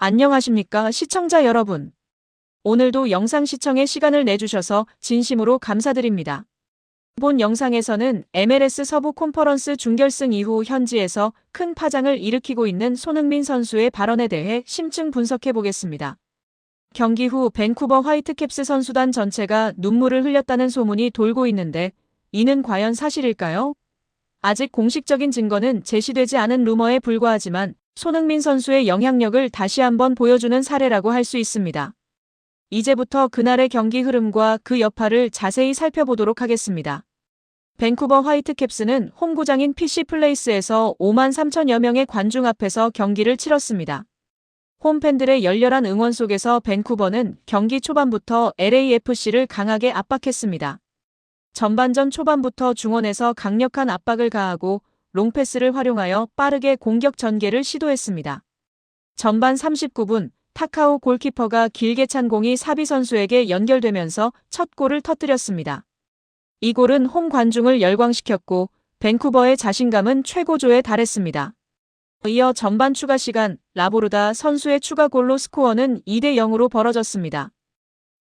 안녕하십니까, 시청자 여러분. 오늘도 영상 시청에 시간을 내주셔서 진심으로 감사드립니다. 본 영상에서는 MLS 서부 컨퍼런스 준결승 이후 현지에서 큰 파장을 일으키고 있는 손흥민 선수의 발언에 대해 심층 분석해 보겠습니다. 경기 후 밴쿠버 화이트캡스 선수단 전체가 눈물을 흘렸다는 소문이 돌고 있는데 이는 과연 사실일까요? 아직 공식적인 증거는 제시되지 않은 루머에 불과하지만 손흥민 선수의 영향력을 다시 한번 보여주는 사례라고 할 수 있습니다. 이제부터 그날의 경기 흐름과 그 여파를 자세히 살펴보도록 하겠습니다. 밴쿠버 화이트캡스는 홈구장인 PC 플레이스에서 5만 3천여 명의 관중 앞에서 경기를 치렀습니다. 홈팬들의 열렬한 응원 속에서 밴쿠버는 경기 초반부터 LAFC를 강하게 압박했습니다. 전반전 초반부터 중원에서 강력한 압박을 가하고 롱패스를 활용하여 빠르게 공격 전개를 시도했습니다. 전반 39분 타카오 골키퍼가 길게 찬 공이 사비 선수에게 연결되면서 첫 골을 터뜨렸습니다. 이 골은 홈 관중을 열광시켰고 밴쿠버의 자신감은 최고조에 달했습니다. 이어 전반 추가 시간 라보르다 선수의 추가골로 스코어는 2대 0으로 벌어졌습니다.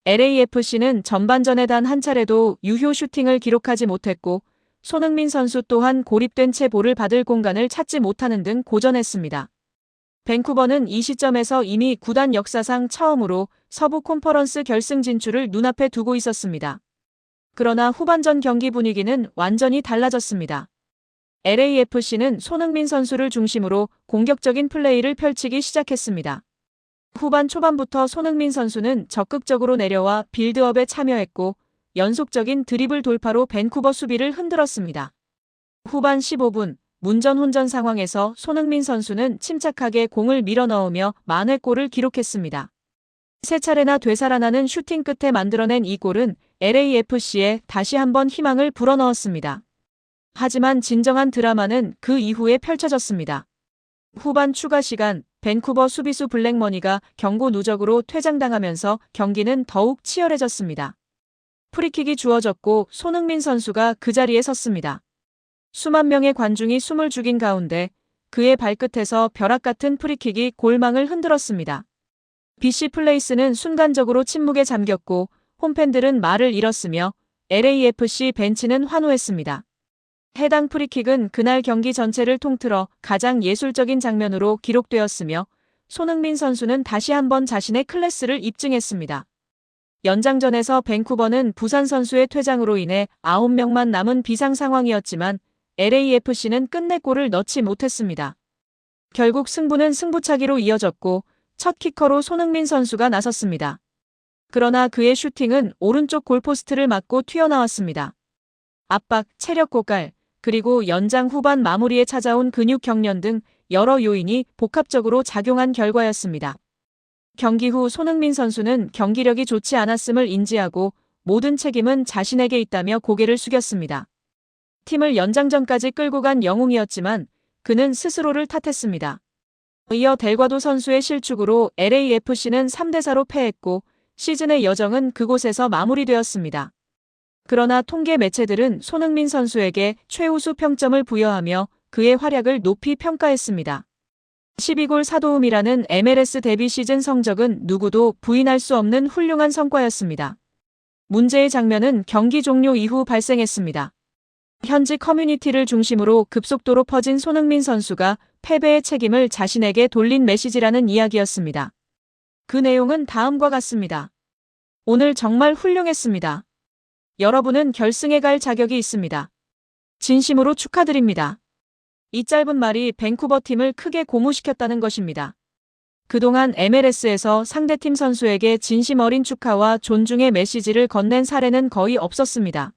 LAFC는 전반전에 단 한 차례도 유효 슈팅을 기록하지 못했고 손흥민 선수 또한 고립된 채 볼을 받을 공간을 찾지 못하는 등 고전했습니다. 밴쿠버는 이 시점에서 이미 구단 역사상 처음으로 서부 컨퍼런스 결승 진출을 눈앞에 두고 있었습니다. 그러나 후반전 경기 분위기는 완전히 달라졌습니다. LAFC는 손흥민 선수를 중심으로 공격적인 플레이를 펼치기 시작했습니다. 후반 초반부터 손흥민 선수는 적극적으로 내려와 빌드업에 참여했고 연속적인 드리블 돌파로 밴쿠버 수비를 흔들었습니다. 후반 15분 문전혼전 상황에서 손흥민 선수는 침착하게 공을 밀어넣으며 만회골을 기록했습니다. 세 차례나 되살아나는 슈팅 끝에 만들어낸 이 골은 LAFC에 다시 한번 희망을 불어넣었습니다. 하지만 진정한 드라마는 그 이후에 펼쳐졌습니다. 후반 추가 시간 밴쿠버 수비수 블랙머니가 경고 누적으로 퇴장당하면서 경기는 더욱 치열해졌습니다. 프리킥이 주어졌고 손흥민 선수가 그 자리에 섰습니다. 수만 명의 관중이 숨을 죽인 가운데 그의 발끝에서 벼락 같은 프리킥이 골망을 흔들었습니다. BC 플레이스는 순간적으로 침묵에 잠겼고 홈팬들은 말을 잃었으며 LAFC 벤치는 환호했습니다. 해당 프리킥은 그날 경기 전체를 통틀어 가장 예술적인 장면으로 기록되었으며 손흥민 선수는 다시 한번 자신의 클래스를 입증했습니다. 연장전에서 밴쿠버는 부산 선수의 퇴장으로 인해 9명만 남은 비상 상황이었지만 LAFC는 끝내 골을 넣지 못했습니다. 결국 승부는 승부차기로 이어졌고 첫 키커로 손흥민 선수가 나섰습니다. 그러나 그의 슈팅은 오른쪽 골포스트를 맞고 튀어나왔습니다. 압박, 체력 고갈, 그리고 연장 후반 마무리에 찾아온 근육 경련 등 여러 요인이 복합적으로 작용한 결과였습니다. 경기 후 손흥민 선수는 경기력이 좋지 않았음을 인지하고 모든 책임은 자신에게 있다며 고개를 숙였습니다. 팀을 연장전까지 끌고 간 영웅이었지만 그는 스스로를 탓했습니다. 이어 델과도 선수의 실축으로 LAFC는 3대4로 패했고 시즌의 여정은 그곳에서 마무리되었습니다. 그러나 통계 매체들은 손흥민 선수에게 최우수 평점을 부여하며 그의 활약을 높이 평가했습니다. 12골 4도움이라는 MLS 데뷔 시즌 성적은 누구도 부인할 수 없는 훌륭한 성과였습니다. 문제의 장면은 경기 종료 이후 발생했습니다. 현지 커뮤니티를 중심으로 급속도로 퍼진 손흥민 선수가 패배의 책임을 자신에게 돌린 메시지라는 이야기였습니다. 그 내용은 다음과 같습니다. 오늘 정말 훌륭했습니다. 여러분은 결승에 갈 자격이 있습니다. 진심으로 축하드립니다. 이 짧은 말이 밴쿠버 팀을 크게 고무시켰다는 것입니다. 그동안 MLS에서 상대팀 선수에게 진심 어린 축하와 존중의 메시지를 건넨 사례는 거의 없었습니다.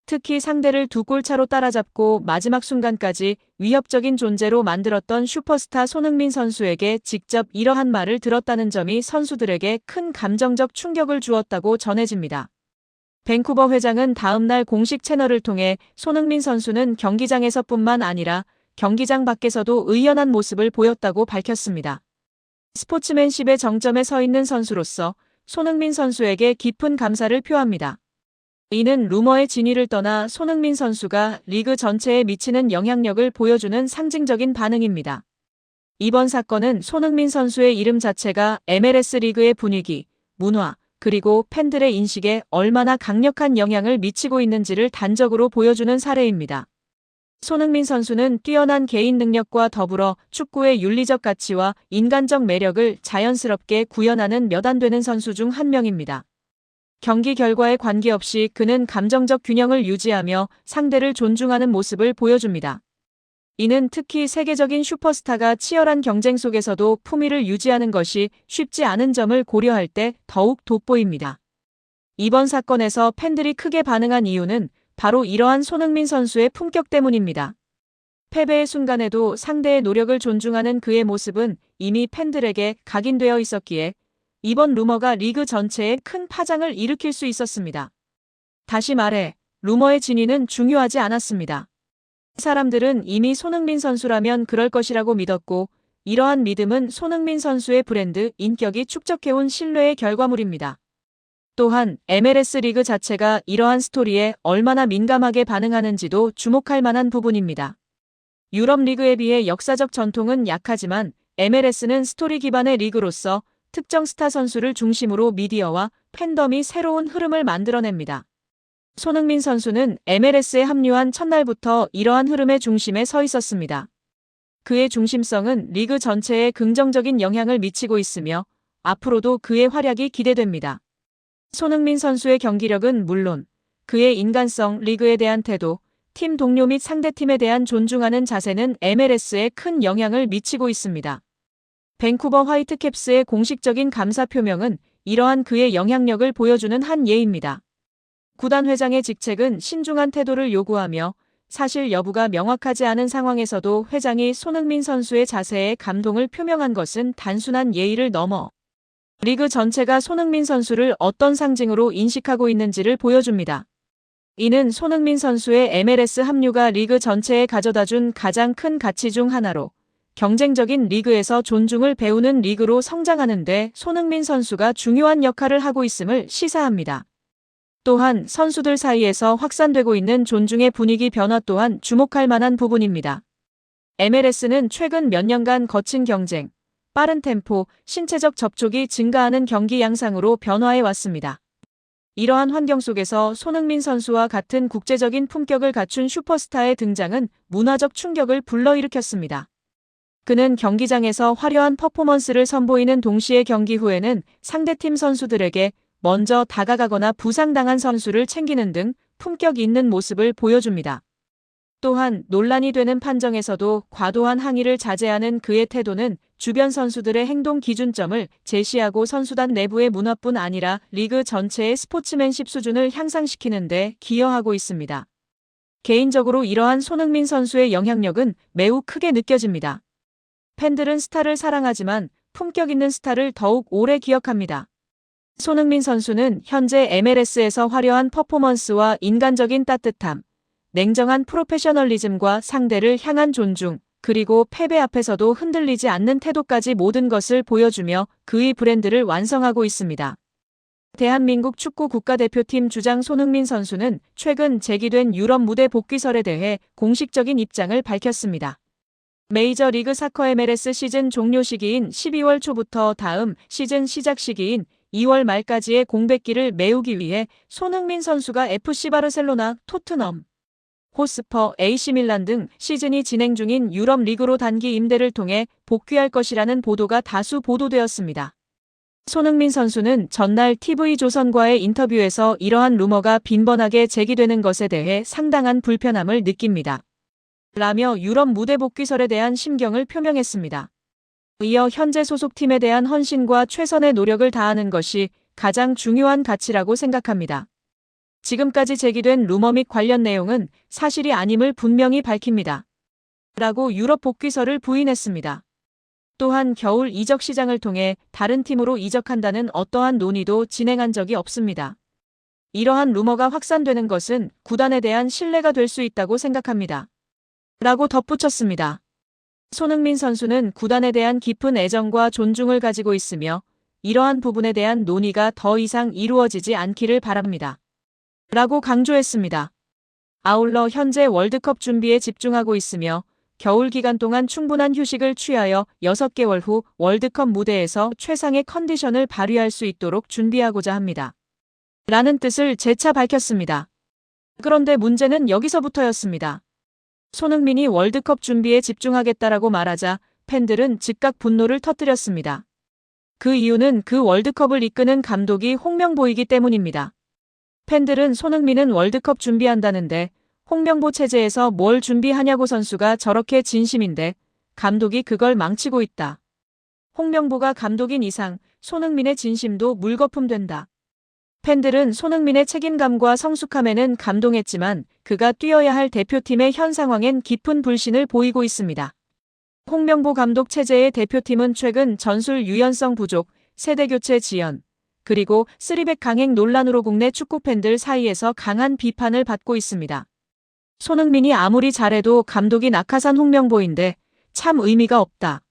특히 상대를 2골 차로 따라잡고 마지막 순간까지 위협적인 존재로 만들었던 슈퍼스타 손흥민 선수에게 직접 이러한 말을 들었다는 점이 선수들에게 큰 감정적 충격을 주었다고 전해집니다. 밴쿠버 회장은 다음날 공식 채널을 통해 손흥민 선수는 경기장에서뿐만 아니라 경기장 밖에서도 의연한 모습을 보였다고 밝혔습니다. 스포츠맨십의 정점에 서 있는 선수로서 손흥민 선수에게 깊은 감사를 표합니다. 이는 루머의 진위를 떠나 손흥민 선수가 리그 전체에 미치는 영향력을 보여주는 상징적인 반응입니다. 이번 사건은 손흥민 선수의 이름 자체가 MLS 리그의 분위기, 문화, 그리고 팬들의 인식에 얼마나 강력한 영향을 미치고 있는지를 단적으로 보여주는 사례입니다. 손흥민 선수는 뛰어난 개인 능력과 더불어 축구의 윤리적 가치와 인간적 매력을 자연스럽게 구현하는 몇 안 되는 선수 중 한 명입니다. 경기 결과에 관계없이 그는 감정적 균형을 유지하며 상대를 존중하는 모습을 보여줍니다. 이는 특히 세계적인 슈퍼스타가 치열한 경쟁 속에서도 품위를 유지하는 것이 쉽지 않은 점을 고려할 때 더욱 돋보입니다. 이번 사건에서 팬들이 크게 반응한 이유는 바로 이러한 손흥민 선수의 품격 때문입니다. 패배의 순간에도 상대의 노력을 존중하는 그의 모습은 이미 팬들에게 각인되어 있었기에 이번 루머가 리그 전체에 큰 파장을 일으킬 수 있었습니다. 다시 말해, 루머의 진위는 중요하지 않았습니다. 사람들은 이미 손흥민 선수라면 그럴 것이라고 믿었고, 이러한 믿음은 손흥민 선수의 브랜드 인격이 축적해온 신뢰의 결과물입니다. 또한 MLS 리그 자체가 이러한 스토리에 얼마나 민감하게 반응하는지도 주목할 만한 부분입니다. 유럽 리그에 비해 역사적 전통은 약하지만 MLS는 스토리 기반의 리그로서 특정 스타 선수를 중심으로 미디어와 팬덤이 새로운 흐름을 만들어냅니다. 손흥민 선수는 MLS에 합류한 첫날부터 이러한 흐름의 중심에 서 있었습니다. 그의 중심성은 리그 전체에 긍정적인 영향을 미치고 있으며 앞으로도 그의 활약이 기대됩니다. 손흥민 선수의 경기력은 물론 그의 인간성, 리그에 대한 태도, 팀 동료 및 상대팀에 대한 존중하는 자세는 MLS에 큰 영향을 미치고 있습니다. 밴쿠버 화이트캡스의 공식적인 감사 표명은 이러한 그의 영향력을 보여주는 한 예입니다. 구단 회장의 직책은 신중한 태도를 요구하며 사실 여부가 명확하지 않은 상황에서도 회장이 손흥민 선수의 자세에 감동을 표명한 것은 단순한 예의를 넘어 리그 전체가 손흥민 선수를 어떤 상징으로 인식하고 있는지를 보여줍니다. 이는 손흥민 선수의 MLS 합류가 리그 전체에 가져다준 가장 큰 가치 중 하나로 경쟁적인 리그에서 존중을 배우는 리그로 성장하는 데 손흥민 선수가 중요한 역할을 하고 있음을 시사합니다. 또한 선수들 사이에서 확산되고 있는 존중의 분위기 변화 또한 주목할 만한 부분입니다. MLS는 최근 몇 년간 거친 경쟁, 빠른 템포, 신체적 접촉이 증가하는 경기 양상으로 변화해 왔습니다. 이러한 환경 속에서 손흥민 선수와 같은 국제적인 품격을 갖춘 슈퍼스타의 등장은 문화적 충격을 불러일으켰습니다. 그는 경기장에서 화려한 퍼포먼스를 선보이는 동시에 경기 후에는 상대팀 선수들에게 먼저 다가가거나 부상당한 선수를 챙기는 등 품격 있는 모습을 보여줍니다. 또한 논란이 되는 판정에서도 과도한 항의를 자제하는 그의 태도는 주변 선수들의 행동 기준점을 제시하고 선수단 내부의 문화뿐 아니라 리그 전체의 스포츠맨십 수준을 향상시키는 데 기여하고 있습니다. 개인적으로 이러한 손흥민 선수의 영향력은 매우 크게 느껴집니다. 팬들은 스타를 사랑하지만 품격 있는 스타를 더욱 오래 기억합니다. 손흥민 선수는 현재 MLS에서 화려한 퍼포먼스와 인간적인 따뜻함, 냉정한 프로페셔널리즘과 상대를 향한 존중, 그리고 패배 앞에서도 흔들리지 않는 태도까지 모든 것을 보여주며 그의 브랜드를 완성하고 있습니다. 대한민국 축구 국가대표팀 주장 손흥민 선수는 최근 제기된 유럽 무대 복귀설에 대해 공식적인 입장을 밝혔습니다. 메이저리그 사커 MLS 시즌 종료 시기인 12월 초부터 다음 시즌 시작 시기인 2월 말까지의 공백기를 메우기 위해 손흥민 선수가 FC 바르셀로나, 토트넘, 호스퍼, AC밀란 등 시즌이 진행 중인 유럽 리그로 단기 임대를 통해 복귀할 것이라는 보도가 다수 보도되었습니다. 손흥민 선수는 전날 TV조선과의 인터뷰에서 이러한 루머가 빈번하게 제기되는 것에 대해 상당한 불편함을 느낍니다. 라며 유럽 무대 복귀설에 대한 심경을 표명했습니다. 이어 현재 소속팀에 대한 헌신과 최선의 노력을 다하는 것이 가장 중요한 가치라고 생각합니다. 지금까지 제기된 루머 및 관련 내용은 사실이 아님을 분명히 밝힙니다. 라고 유럽 복귀설을 부인했습니다. 또한 겨울 이적 시장을 통해 다른 팀으로 이적한다는 어떠한 논의도 진행한 적이 없습니다. 이러한 루머가 확산되는 것은 구단에 대한 신뢰가 될 수 있다고 생각합니다. 라고 덧붙였습니다. 손흥민 선수는 구단에 대한 깊은 애정과 존중을 가지고 있으며 이러한 부분에 대한 논의가 더 이상 이루어지지 않기를 바랍니다. 라고 강조했습니다. 아울러 현재 월드컵 준비에 집중하고 있으며 겨울 기간 동안 충분한 휴식을 취하여 6개월 후 월드컵 무대에서 최상의 컨디션을 발휘할 수 있도록 준비하고자 합니다. 라는 뜻을 재차 밝혔습니다. 그런데 문제는 여기서부터였습니다. 손흥민이 월드컵 준비에 집중하겠다라고 말하자 팬들은 즉각 분노를 터뜨렸습니다. 그 이유는 그 월드컵을 이끄는 감독이 홍명보이기 때문입니다. 팬들은 손흥민은 월드컵 준비한다는데 홍명보 체제에서 뭘 준비하냐고, 선수가 저렇게 진심인데 감독이 그걸 망치고 있다. 홍명보가 감독인 이상 손흥민의 진심도 물거품된다. 팬들은 손흥민의 책임감과 성숙함에는 감동했지만 그가 뛰어야 할 대표팀의 현 상황엔 깊은 불신을 보이고 있습니다. 홍명보 감독 체제의 대표팀은 최근 전술 유연성 부족, 세대교체 지연, 그리고 쓰리백 강행 논란으로 국내 축구 팬들 사이에서 강한 비판을 받고 있습니다. 손흥민이 아무리 잘해도 감독이 낙하산 홍명보인데 참 의미가 없다.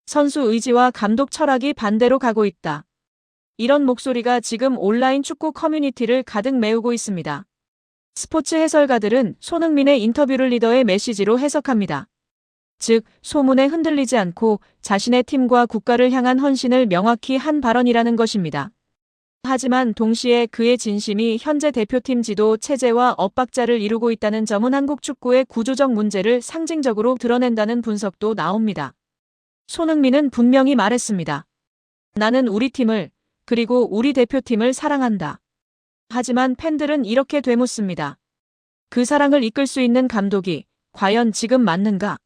선수 의지와 감독 철학이 반대로 가고 있다. 이런 목소리가 지금 온라인 축구 커뮤니티를 가득 메우고 있습니다. 스포츠 해설가들은 손흥민의 인터뷰를 리더의 메시지로 해석합니다. 즉, 소문에 흔들리지 않고 자신의 팀과 국가를 향한 헌신을 명확히 한 발언이라는 것입니다. 하지만 동시에 그의 진심이 현재 대표팀 지도 체제와 엇박자를 이루고 있다는 점은 한국 축구의 구조적 문제를 상징적으로 드러낸다는 분석도 나옵니다. 손흥민은 분명히 말했습니다. 나는 우리 팀을, 그리고 우리 대표팀을 사랑한다. 하지만 팬들은 이렇게 되묻습니다. 그 사랑을 이끌 수 있는 감독이 과연 지금 맞는가?